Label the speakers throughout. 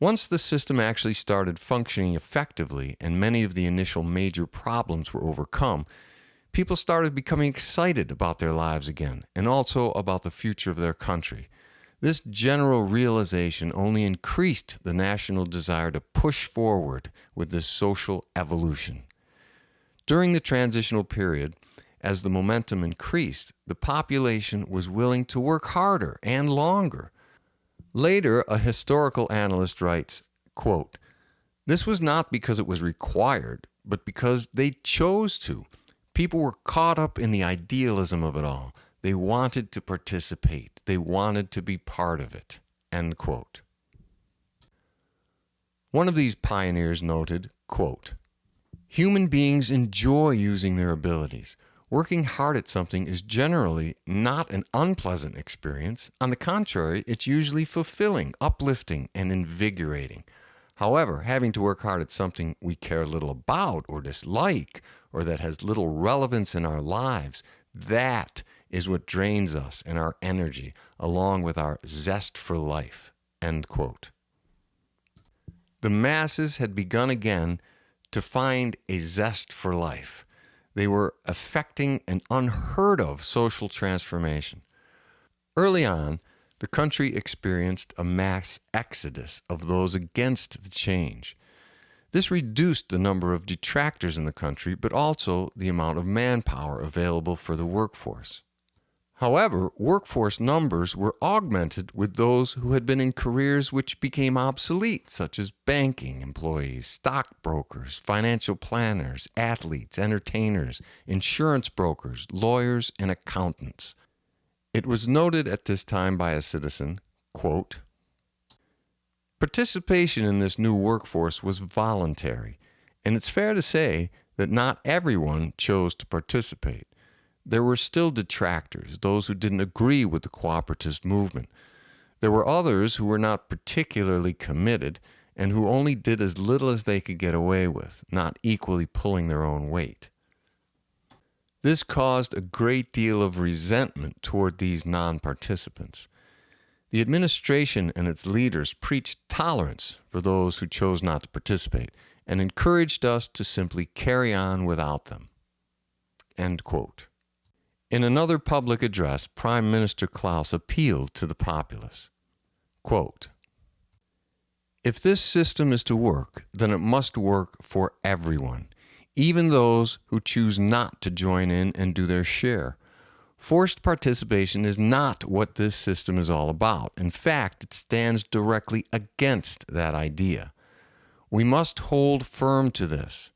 Speaker 1: Once the system actually started functioning effectively and many of the initial major problems were overcome, people started becoming excited about their lives again and also about the future of their country. This general realization only increased the national desire to push forward with this social evolution. During the transitional period, as the momentum increased, the population was willing to work harder and longer. Later, a historical analyst writes, quote, "This was not because it was required, but because they chose to. People were caught up in the idealism of it all. They wanted to participate. They wanted to be part of it." End quote. One of these pioneers noted, quote, "Human beings enjoy using their abilities. Working hard at something is generally not an unpleasant experience. On the contrary, it's usually fulfilling, uplifting, and invigorating. However, having to work hard at something we care little about or dislike, or that has little relevance in our lives, that is what drains us and our energy, along with our zest for life." End quote. The masses had begun again to find a zest for life. They were effecting an unheard of social transformation. Early on, the country experienced a mass exodus of those against the change. This reduced the number of detractors in the country, but also the amount of manpower available for the workforce. However, workforce numbers were augmented with those who had been in careers which became obsolete, such as banking employees, stockbrokers, financial planners, athletes, entertainers, insurance brokers, lawyers, and accountants. It was noted at this time by a citizen, quote, "Participation in this new workforce was voluntary, and it's fair to say that not everyone chose to participate. There were still detractors, those who didn't agree with the cooperatist movement. There were others who were not particularly committed and who only did as little as they could get away with, not equally pulling their own weight. This caused a great deal of resentment toward these non-participants. The administration and its leaders preached tolerance for those who chose not to participate and encouraged us to simply carry on without them." End quote. In another public address, Prime Minister Klaus appealed to the populace. Quote, "If this system is to work, then it must work for everyone, even those who choose not to join in and do their share. Forced participation is not what this system is all about. In fact, it stands directly against that idea. We must hold firm to this.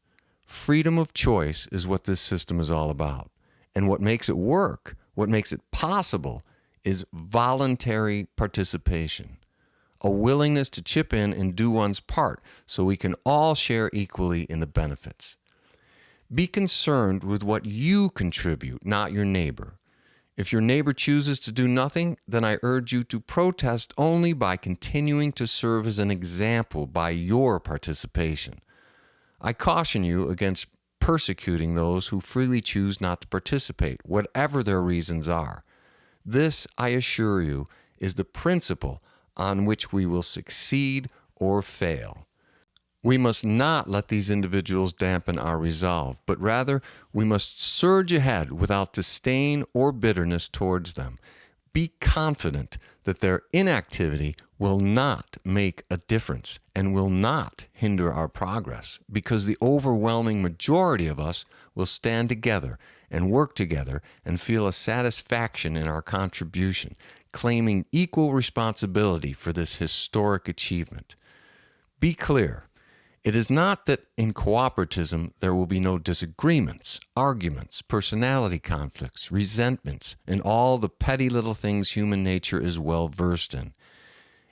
Speaker 1: Freedom of choice is what this system is all about. And what makes it work, what makes it possible, is voluntary participation, a willingness to chip in and do one's part so we can all share equally in the benefits. Be concerned with what you contribute, not your neighbor. If your neighbor chooses to do nothing, then I urge you to protest only by continuing to serve as an example by your participation. I caution you against persecuting those who freely choose not to participate, whatever their reasons are. This, I assure you, is the principle on which we will succeed or fail. We must not let these individuals dampen our resolve, but rather we must surge ahead without disdain or bitterness towards them. Be confident that their inactivity will not make a difference and will not hinder our progress, because the overwhelming majority of us will stand together and work together and feel a satisfaction in our contribution, claiming equal responsibility for this historic achievement. Be clear. It is not that in cooperatism there will be no disagreements, arguments, personality conflicts, resentments, and all the petty little things human nature is well versed in.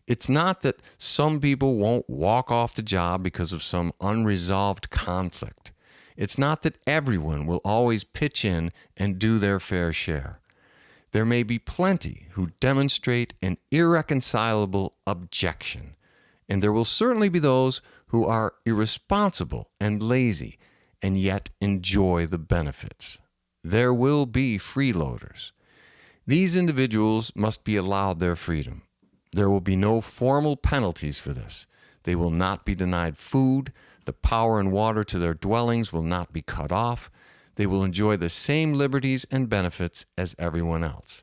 Speaker 1: It's not that some people won't walk off the job because of some unresolved conflict. It's not that everyone will always pitch in and do their fair share. There may be plenty who demonstrate an irreconcilable objection, and there will certainly be those who are irresponsible and lazy and yet enjoy the benefits. There will be freeloaders. These individuals must be allowed their freedom. There will be no formal penalties for this. They will not be denied food. The power and water to their dwellings will not be cut off. They will enjoy the same liberties and benefits as everyone else.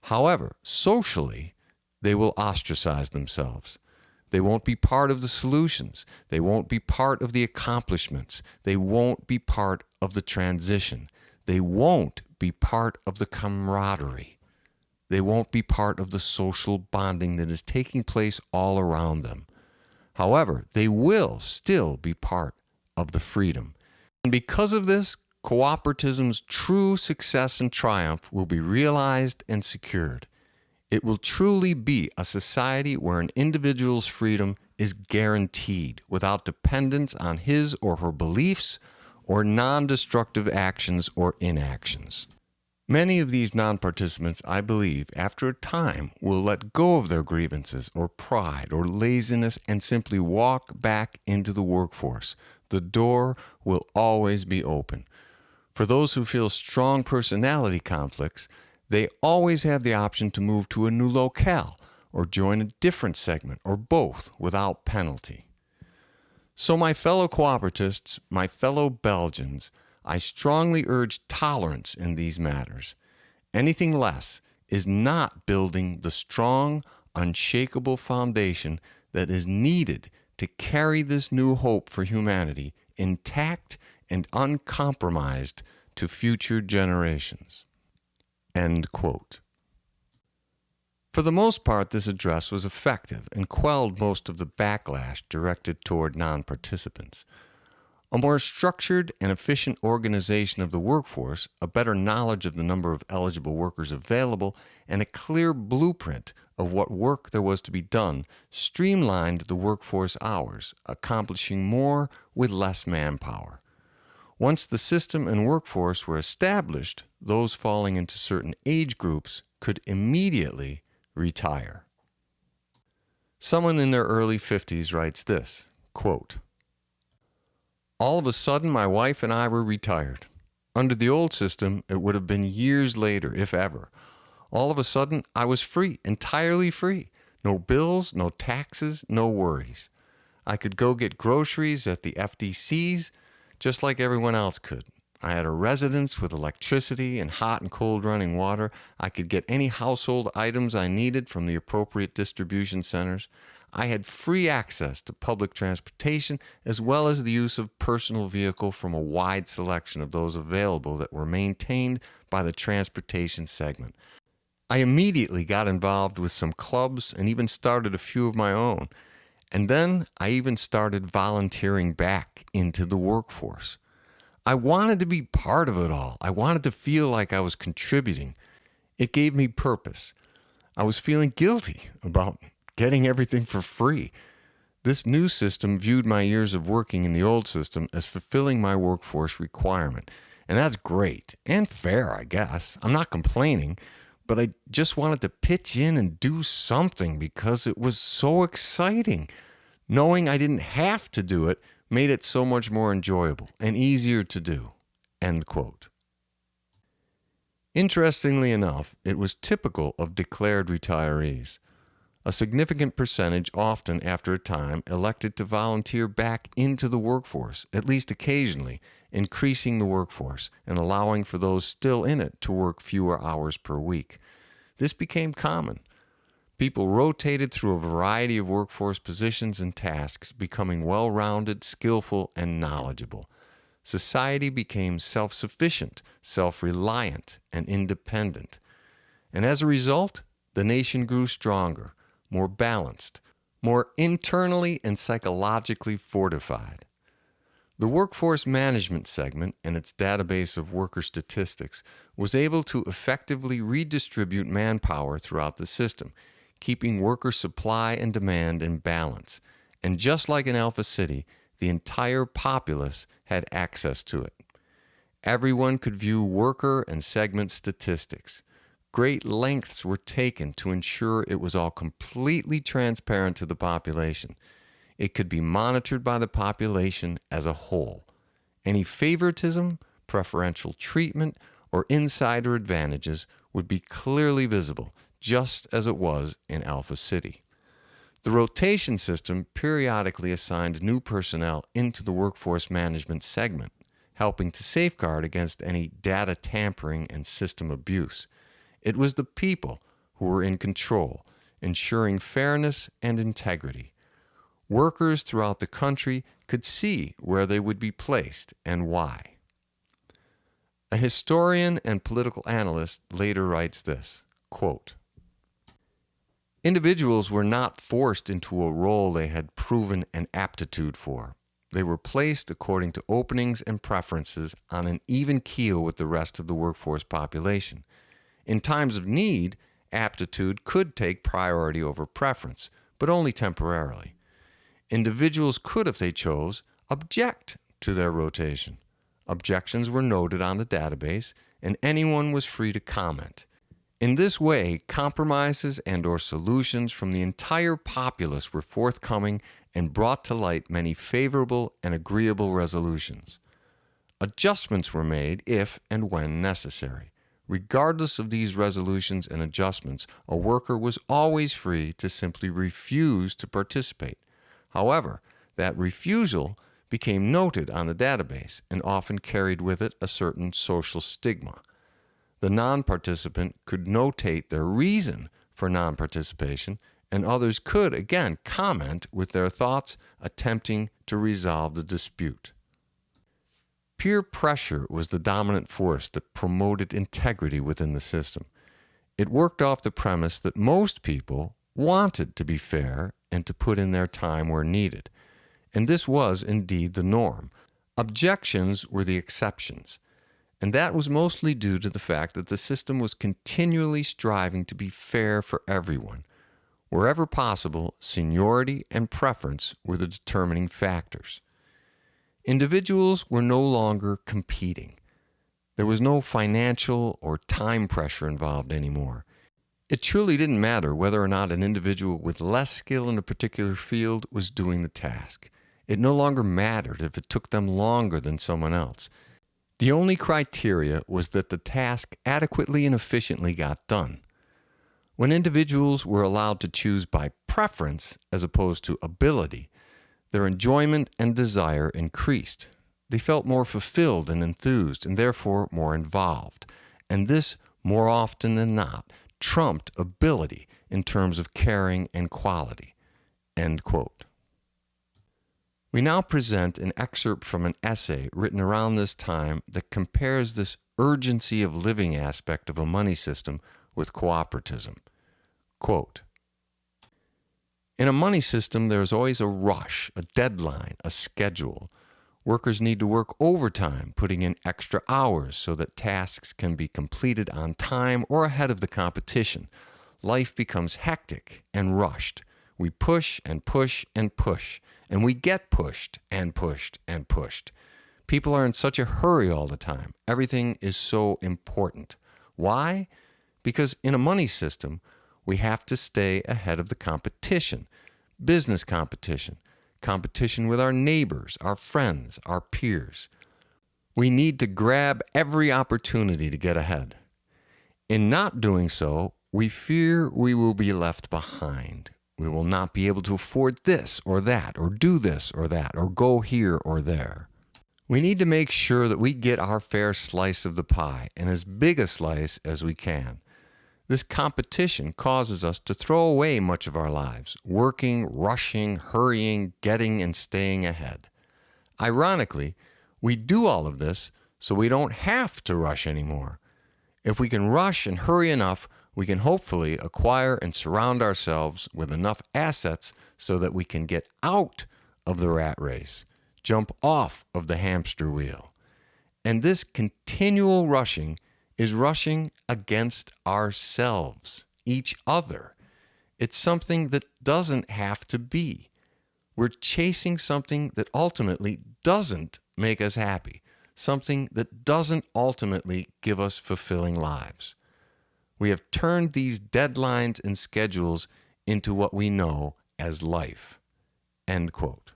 Speaker 1: However, socially, they will ostracize themselves. They won't be part of the solutions. They won't be part of the accomplishments. They won't be part of the transition. They won't be part of the camaraderie. They won't be part of the social bonding that is taking place all around them. However, they will still be part of the freedom. And because of this, cooperatism's true success and triumph will be realized and secured. It will truly be a society where an individual's freedom is guaranteed without dependence on his or her beliefs or non-destructive actions or inactions. Many of these non-participants, I believe, after a time, will let go of their grievances or pride or laziness and simply walk back into the workforce. The door will always be open. For those who feel strong personality conflicts, they always have the option to move to a new locale or join a different segment or both without penalty. So my fellow cooperatists, my fellow Belgians, I strongly urge tolerance in these matters. Anything less is not building the strong, unshakable foundation that is needed to carry this new hope for humanity intact and uncompromised to future generations." End quote. For the most part, this address was effective and quelled most of the backlash directed toward non-participants. A more structured and efficient organization of the workforce, a better knowledge of the number of eligible workers available, and a clear blueprint of what work there was to be done streamlined the workforce hours, accomplishing more with less manpower. Once the system and workforce were established, those falling into certain age groups could immediately retire. Someone in their early 50s writes this, quote, "All of a sudden, my wife and I were retired. Under the old system, it would have been years later, if ever. All of a sudden, I was free, entirely free. No bills, no taxes, no worries. I could go get groceries at the FDCs just like everyone else could. I had a residence with electricity and hot and cold running water. I could get any household items I needed from the appropriate distribution centers. I had free access to public transportation as well as the use of personal vehicle from a wide selection of those available that were maintained by the transportation segment. I immediately got involved with some clubs and even started a few of my own. And then I even started volunteering back into the workforce. I wanted to be part of it all. I wanted to feel like I was contributing. It gave me purpose. I was feeling guilty about getting everything for free. This new system viewed my years of working in the old system as fulfilling my workforce requirement. And that's great and fair, I guess. I'm not complaining, but I just wanted to pitch in and do something because it was so exciting. Knowing I didn't have to do it made it so much more enjoyable and easier to do." End quote. Interestingly enough, it was typical of declared retirees. A significant percentage, often after a time, elected to volunteer back into the workforce, at least occasionally, increasing the workforce and allowing for those still in it to work fewer hours per week. This became common. People rotated through a variety of workforce positions and tasks, becoming well-rounded, skillful, and knowledgeable. Society became self-sufficient, self-reliant, and independent. And as a result, the nation grew stronger, more balanced, more internally and psychologically fortified. The workforce management segment and its database of worker statistics was able to effectively redistribute manpower throughout the system, keeping worker supply and demand in balance. And just like in Alpha City, the entire populace had access to it. Everyone could view worker and segment statistics. Great lengths were taken to ensure it was all completely transparent to the population. It could be monitored by the population as a whole. Any favoritism, preferential treatment, or insider advantages would be clearly visible, just as it was in Alpha City. The rotation system periodically assigned new personnel into the workforce management segment, helping to safeguard against any data tampering and system abuse. It was the people who were in control, ensuring fairness and integrity. Workers throughout the country could see where they would be placed and why. A historian and political analyst later writes this, quote, "Individuals were not forced into a role they had proven an aptitude for. They were placed according to openings and preferences on an even keel with the rest of the workforce population. In times of need, aptitude could take priority over preference, but only temporarily. Individuals could, if they chose, object to their rotation. Objections were noted on the database, and anyone was free to comment. In this way, compromises and/or solutions from the entire populace were forthcoming and brought to light many favorable and agreeable resolutions. Adjustments were made if and when necessary. Regardless of these resolutions and adjustments, a worker was always free to simply refuse to participate. However, that refusal became noted on the database and often carried with it a certain social stigma. The non-participant could notate their reason for non-participation, and others could, again, comment with their thoughts, attempting to resolve the dispute. Peer pressure was the dominant force that promoted integrity within the system. It worked off the premise that most people wanted to be fair and to put in their time where needed. And this was indeed the norm. Objections were the exceptions. And that was mostly due to the fact that the system was continually striving to be fair for everyone. Wherever possible, seniority and preference were the determining factors. Individuals were no longer competing. There was no financial or time pressure involved anymore. It truly didn't matter whether or not an individual with less skill in a particular field was doing the task. It no longer mattered if it took them longer than someone else. The only criteria was that the task adequately and efficiently got done. When individuals were allowed to choose by preference as opposed to ability, their enjoyment and desire increased. They felt more fulfilled and enthused, and therefore more involved. And this, more often than not, trumped ability in terms of caring and quality." End quote. We now present an excerpt from an essay written around this time that compares this urgency of living aspect of a money system with cooperativism. Quote, "In a money system, there is always a rush, a deadline, a schedule. Workers need to work overtime, putting in extra hours so that tasks can be completed on time or ahead of the competition. Life becomes hectic and rushed. We push and push and push, and we get pushed and pushed and pushed. People are in such a hurry all the time. Everything is so important. Why? Because in a money system, we have to stay ahead of the competition, business competition, competition with our neighbors, our friends, our peers. We need to grab every opportunity to get ahead. In not doing so, we fear we will be left behind. We will not be able to afford this or that, or do this or that, or go here or there. We need to make sure that we get our fair slice of the pie, and as big a slice as we can. This competition causes us to throw away much of our lives, working, rushing, hurrying, getting, and staying ahead. Ironically, we do all of this so we don't have to rush anymore. If we can rush and hurry enough, we can hopefully acquire and surround ourselves with enough assets so that we can get out of the rat race, jump off of the hamster wheel. And this continual rushing is rushing against ourselves, each other. It's something that doesn't have to be. We're chasing something that ultimately doesn't make us happy, something that doesn't ultimately give us fulfilling lives. We have turned these deadlines and schedules into what we know as life." End quote.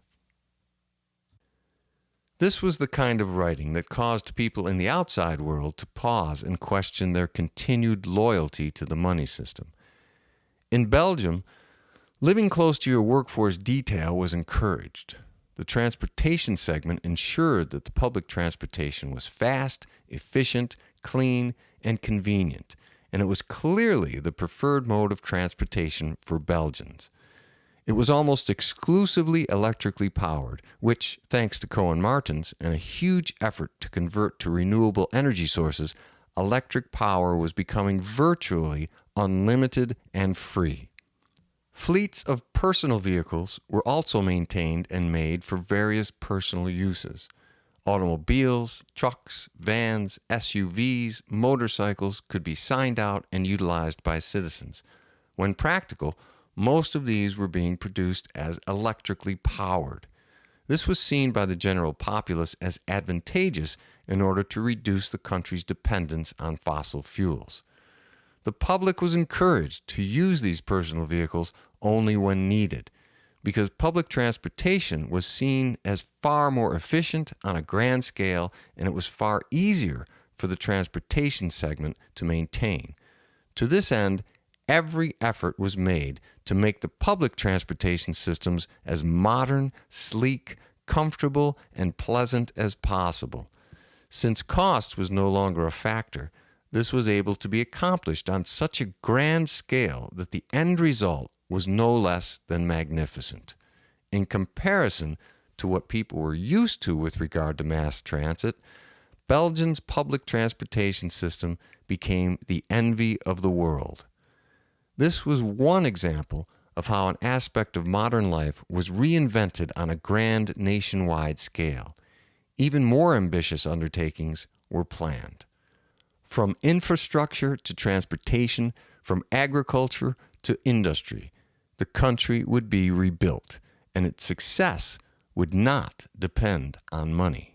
Speaker 1: This was the kind of writing that caused people in the outside world to pause and question their continued loyalty to the money system. In Belgium, Living close to your workforce detail was encouraged. The transportation segment ensured that the public transportation was fast, efficient, clean, and convenient, and it was clearly the preferred mode of transportation for Belgians. It was almost exclusively electrically powered, which, thanks to Cohen Martens and a huge effort to convert to renewable energy sources, electric power was becoming virtually unlimited and free. Fleets of personal vehicles were also maintained and made for various personal uses. Automobiles, trucks, vans, SUVs, motorcycles could be signed out and utilized by citizens. When practical, most of these were being produced as electrically powered. This was seen by the general populace as advantageous in order to reduce the country's dependence on fossil fuels. The public was encouraged to use these personal vehicles only when needed, because public transportation was seen as far more efficient on a grand scale, and it was far easier for the transportation segment to maintain. To this end, every effort was made to make the public transportation systems as modern, sleek, comfortable, and pleasant as possible. Since cost was no longer a factor, this was able to be accomplished on such a grand scale that the end result was no less than magnificent. In comparison to what people were used to with regard to mass transit, Belgium's public transportation system became the envy of the world. This was one example of how an aspect of modern life was reinvented on a grand nationwide scale. Even more ambitious undertakings were planned. From infrastructure to transportation, from agriculture to industry, the country would be rebuilt, and its success would not depend on money.